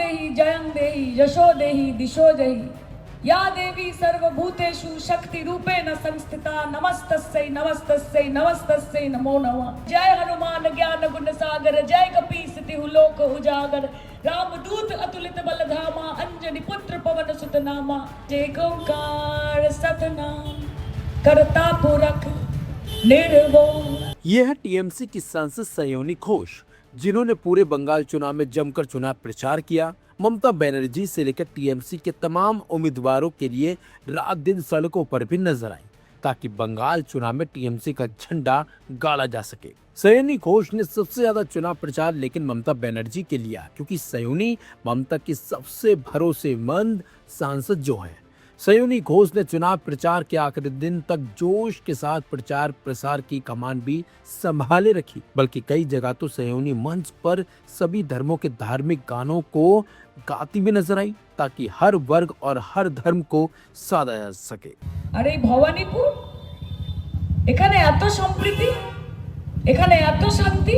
देहि जयं देहि यशो देहि दिशो जहि या देवी सर्वभूतेषु शक्ति रूपेण संस्थिता नमस्तस्यै नमस्तस्यै नमस्तस्यै नमो नमः। जय हनुमान ज्ञान गुण सागर जय कपीस तिहु लोक उजागर रामदूत अतुलित बल धामा अंजनी पुत्र पवन सुत नामा। जय ओंकार सतनाम करता पुरख निर्भय। यह है टीएमसी की सांसद सयोनी घोष, जिन्होंने पूरे बंगाल चुनाव में जमकर चुनाव प्रचार किया। ममता बनर्जी से लेकर टीएमसी के तमाम उम्मीदवारों के लिए रात दिन सड़कों पर भी नजर आई, ताकि बंगाल चुनाव में टीएमसी का झंडा गाड़ा जा सके। सयोनी घोष ने सबसे ज्यादा चुनाव प्रचार लेकिन ममता बनर्जी के लिया, क्योंकि सयोनी ममता की सबसे भरोसेमंद सांसद जो है। सयोनी घोष ने चुनाव प्रचार के आखिरी दिन तक जोश के साथ प्रचार प्रसार की कमान भी संभाले रखी, बल्कि कई जगह तो सयोनी मंच पर सभी धर्मों के धार्मिक गानों को गाती भी नजर आई, ताकि हर वर्ग और हर धर्म को साधा जा सके। अरे भवानीपुर, এখানে এত সম্প্রীতি, এখানে এত শান্তি,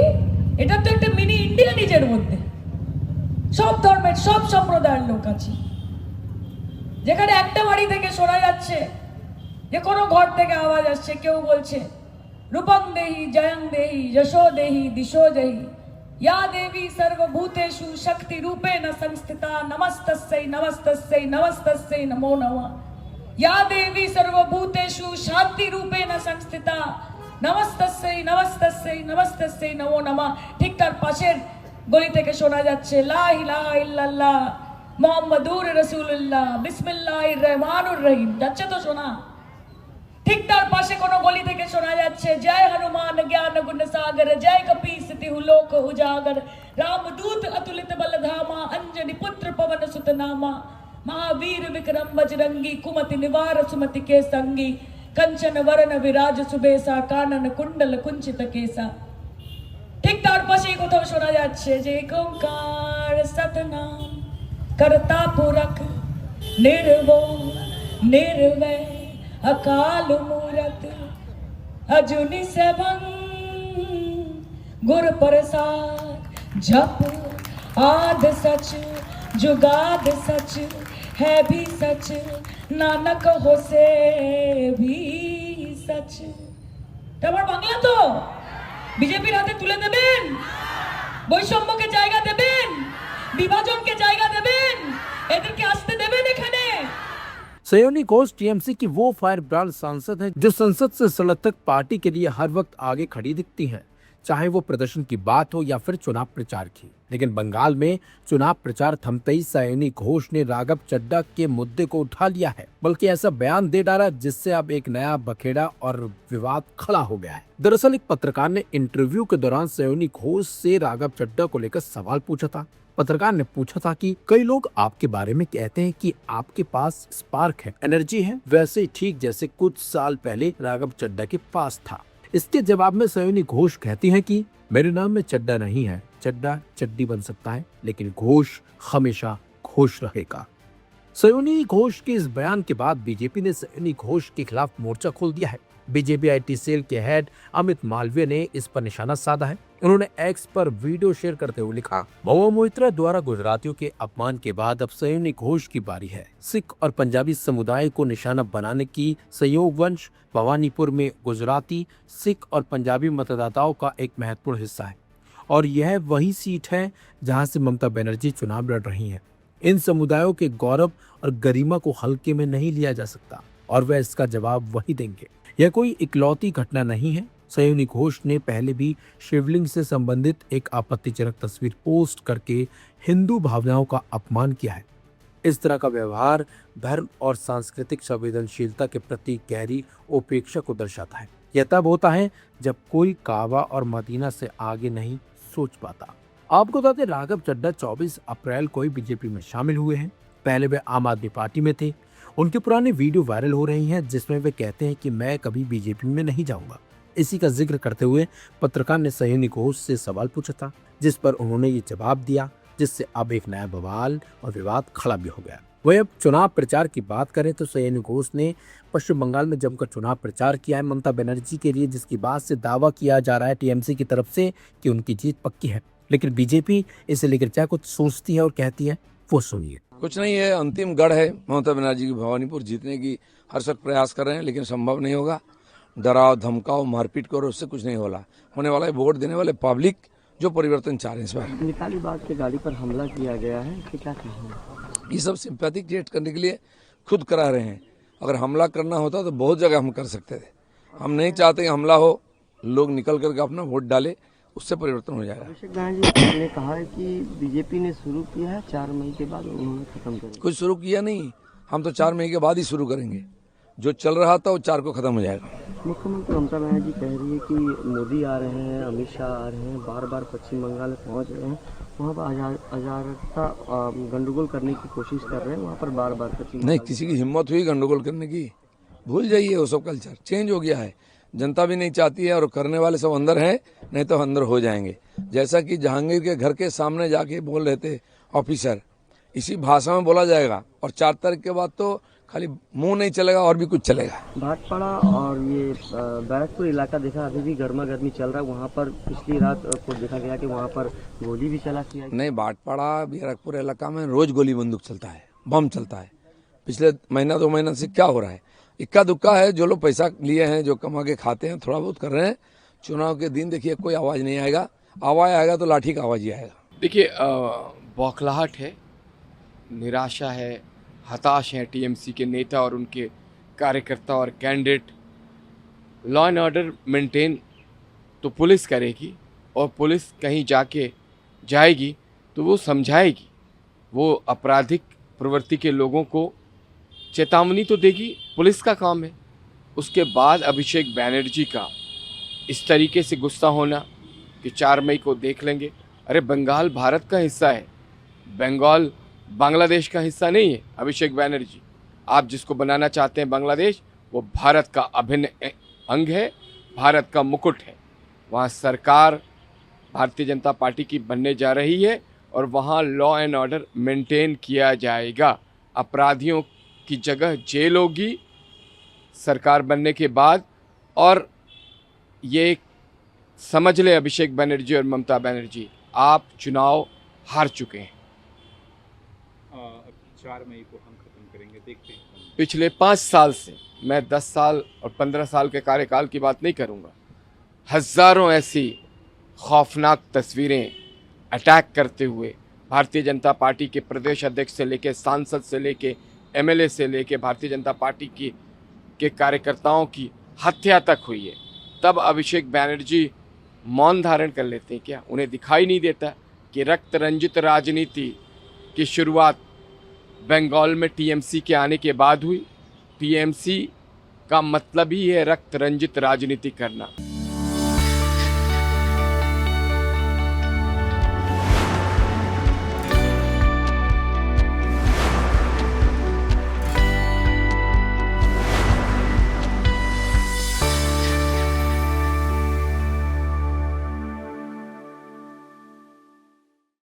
এটা তো একটা মিনি ইন্ডিয়া নিজের মধ্যে। সব ধর্মের সব সম্প্রদায়ের লোক আছে, যেখানে একটা বাড়ি থেকে শোনা যাচ্ছে যে কোনো ঘর থেকে আওয়াজ আসছে, কেউ বলছে রূপং দেহি জয়ং দেহি যশো দেহি দিশো জহি या देवी सर्वभूतेषु शक्ति रूपेण संस्थिता नमस्तस्यै नमस्तस्यै नमस्तस्यै नमो नमः। या देवी सर्वभूतेषु शांति रूपेण संस्थिता नमस्तस्यै नमस्तस्यै नमस्तस्यै नमो नमः। ठीक তার পাশের গলি থেকে শোনা যাচ্ছে লা ইলাহা ইল্লাল্লাহ মুহাম্মাদুর রাসূলুল্লাহ বিসমিল্লাহির রহমানির রহিম, যাচ্ছে তো শোনা। ঠিক তার পাশে কোনো গলি থেকে শোনা যাচ্ছে জয় হনুমান জ্ঞান গুণ সাগর জয় কপীস তিহু লোক উজাগর रामदूत अतुलित बल धामा अंजनी पुत्र पवन सुत नामा। महावीर विक्रम बजरंगी कुमति निवार सुमति के संगी कंचन वरण विराज सुबेसा कानन कुंडल कुंचित केसा। ठीक तार पाशे कोথাও শোনা যাচ্ছে যে ओंकार सतनाम करता पुरख निर्भय निर्वैर अकाल मूरत अजुनि सेभं गुर प्रसाद जप आद सच जुगाद सच है भी सच नानक होसे भी सच। তোমার বাংলা তো বিজেপির হাতে তুলে দেবেন, বৈষম্যকে জায়গা দেবেন, বিভাজনকে জায়গা দেবেন, এদেরকে আসতে দেবেন এখানে। सयोनी घोष टीएमसी की वो फायर ब्रांड सांसद है जो संसद से सड़क तक पार्टी के लिए हर वक्त आगे खड़ी दिखती हैं, चाहे वो प्रदर्शन की बात हो या फिर चुनाव प्रचार की। लेकिन बंगाल में चुनाव प्रचार थमते ही सयोनी घोष ने राघव चड्ढा के मुद्दे को उठा लिया है, बल्कि ऐसा बयान दे डाला जिससे अब एक नया बखेड़ा और विवाद खड़ा हो गया है। दरअसल एक पत्रकार ने इंटरव्यू के दौरान सयोनी घोष से राघव चड्ढा को लेकर सवाल पूछा था। पत्रकार ने पूछा था कि कई लोग आपके बारे में कहते हैं कि आपके पास स्पार्क है, एनर्जी है, वैसे ही ठीक जैसे कुछ साल पहले राघव चड्ढा के पास था। इसके जवाब में सयोनी घोष कहती हैं कि मेरे नाम में चड्ढा नहीं है, चड्ढा चड्डी बन सकता है, लेकिन घोष हमेशा घोष रहेगा। सयोनी घोष के इस बयान के बाद बीजेपी ने सयोनी घोष के खिलाफ मोर्चा खोल दिया है। बीजेपी आईटी सेल के हेड अमित मालवीय ने इस पर निशाना साधा है। उन्होंने एक्स पर वीडियो शेयर करते हुए लिखा, महुआ मोइत्रा द्वारा गुजरातियों के अपमान के बाद अब सयोनी घोष की बारी है। सिख और पंजाबी समुदाय को निशाना बनाने की संयोगवंश भवानीपुर में गुजराती, सिख और पंजाबी मतदाताओं का एक महत्वपूर्ण हिस्सा है और यह वही सीट है जहां से ममता बनर्जी चुनाव लड़ रही हैं। इन समुदायों के गौरव और गरिमा को हल्के में नहीं लिया जा सकता और वह इसका जवाब वही देंगे। यह कोई इकलौती घटना नहीं है। सयोनी घोष ने पहले भी शिवलिंग से संबंधित एक आपत्तिजनक तस्वीर पोस्ट करके हिंदू भावनाओं का अपमान किया है। इस तरह का व्यवहार धर्म और सांस्कृतिक संवेदनशीलता के प्रति गहरी उपेक्षा को दर्शाता है। यह तब होता है जब कोई काबा और मदीना से आगे नहीं सोच पाता। आपको बता दें, राघव चड्ढा 24 अप्रैल को ही बीजेपी में शामिल हुए हैं। पहले वे आम आदमी पार्टी में थे। उनके पुराने वीडियो वायरल हो रही हैं जिसमें वे कहते हैं कि मैं कभी बीजेपी में नहीं जाऊंगा। इसी का जिक्र करते हुए पत्रकार ने सयोनी घोष से सवाल पूछा था, जिस पर उन्होंने ये जवाब दिया, जिससे अब एक नया बवाल और विवाद खड़ा भी हो गया। वह अब चुनाव प्रचार की बात करें तो सयोनी घोष ने पश्चिम बंगाल में जमकर चुनाव प्रचार किया है ममता बनर्जी के लिए, जिसकी बात से दावा किया जा रहा है टीएमसी की तरफ से कि उनकी जीत पक्की है। लेकिन बीजेपी इसे लेकर क्या कुछ सोचती है और कहती है, वो सुनिए। कुछ नहीं है, अंतिम गढ़ है ममता बनर्जी की भवानीपुर जीतने की हर वक्त प्रयास कर रहे हैं, लेकिन संभव नहीं होगा। डराओ धमकाओ मारपीट करो, उससे कुछ नहीं होने वाला है। वोट देने वाले पब्लिक जो परिवर्तन चाह रहे हैं इस बार। निकाली बाग के गाड़ी पर हमला किया गया है, इसके क्या कहेंगे? ये सब सिंपैथी क्रिएट करने के लिए खुद करा रहे हैं। अगर हमला करना होता तो बहुत जगह हम कर सकते थे। हम नहीं चाहते कि हमला हो, लोग निकल करके अपना वोट डाले, उससे परिवर्तन हो जाएगा। अभिषेक बैनर्जी ने कहा है कि बीजेपी ने शुरू किया है, 4 मई के बाद उन्होंने खत्म कर दिया। कुछ शुरू किया नहीं, हम तो 4 मई के बाद ही शुरू करेंगे। जो चल रहा था वो 4 को खत्म हो जाएगा। मुख्यमंत्री ममता बनर्जी कह रही है कि मोदी आ रहे हैं, अमित शाह आ रहे हैं, बार बार पश्चिम बंगाल में पहुंच रहे हैं, वहाँ पर अराजकता गंडगोल करने की कोशिश कर रहे हैं, वहाँ पर बार बार पश्चिम नहीं, किसी की हिम्मत हुई गंडगोल करने की? भूल जाइए, वो सब कल्चर चेंज हो गया है। जनता भी नहीं चाहती है और करने वाले सब अंदर हैं, नहीं तो अंदर हो जाएंगे। जैसा कि जहांगीर के घर के सामने जाके बोल रहे थे ऑफिसर, इसी भाषा में बोला जाएगा और 4 तारीख के बाद तो खाली मुंह नहीं चलेगा और भी कुछ चलेगा। भाटपाड़ा और ये बैरकपुर इलाका देखा अभी भी गर्मा गर्मी चल रहा है, वहाँ पर पिछली रात को देखा गया कि वहाँ पर गोली भी चला किया। नहीं, भाटपाड़ा बैरकपुर इलाका में रोज गोली बंदूक चलता है, बम चलता है। पिछले महीना 2 महीना से क्या हो रहा है? इक्का दुक्का है, जो लोग पैसा लिए हैं, जो कमा के खाते हैं, थोड़ा बहुत कर रहे हैं। चुनाव के दिन देखिए कोई आवाज नहीं आएगा, आवाज आएगा तो लाठी का आवाज ही आएगा। देखिए, बौखलाहट है, निराशा है, हताश हैं टीएमसी के नेता और उनके कार्यकर्ता और candidate. Law and order maintain तो पुलिस करेगी, और पुलिस कहीं जाएगी तो वो समझाएगी, वो आपराधिक प्रवृत्ति के लोगों को चेतावनी तो देगी, पुलिस का काम है। उसके बाद अभिषेक बैनर्जी का इस तरीके से गुस्सा होना कि 4 मई को देख लेंगे। अरे बंगाल भारत का हिस्सा है, बंगाल बांग्लादेश का हिस्सा नहीं है। अभिषेक बैनर्जी, आप जिसको बनाना चाहते हैं बांग्लादेश, वो भारत का अभिन्न अंग है, भारत का मुकुट है। वहाँ सरकार भारतीय जनता पार्टी की बनने जा रही है और वहाँ लॉ एंड ऑर्डर मेंटेन किया जाएगा। अपराधियों की जगह जेल होगी सरकार बनने के बाद। और ये समझ ले अभिषेक बैनर्जी और ममता बनर्जी, आप चुनाव हार चुके हैं। 4 मई को हम खत्म करेंगे, देखते हैं। पिछले 5 साल से, मैं 10 साल और 15 साल के कार्यकाल की बात नहीं करूंगा, हजारों ऐसी खौफनाक तस्वीरें अटैक करते हुए भारतीय जनता पार्टी के प्रदेश अध्यक्ष से लेके, सांसद से लेके, एमएलए से लेके, भारतीय जनता पार्टी के कार्यकर्ताओं की हत्या तक हुई है। तब अभिषेक बैनर्जी मौन धारण कर लेते हैं क्या? उन्हें दिखाई नहीं देता कि रक्त रंजित राजनीति की शुरुआत बंगाल में टीएमसी के आने के बाद हुई। टीएमसी का मतलब ही है रक्त रंजित राजनीति करना।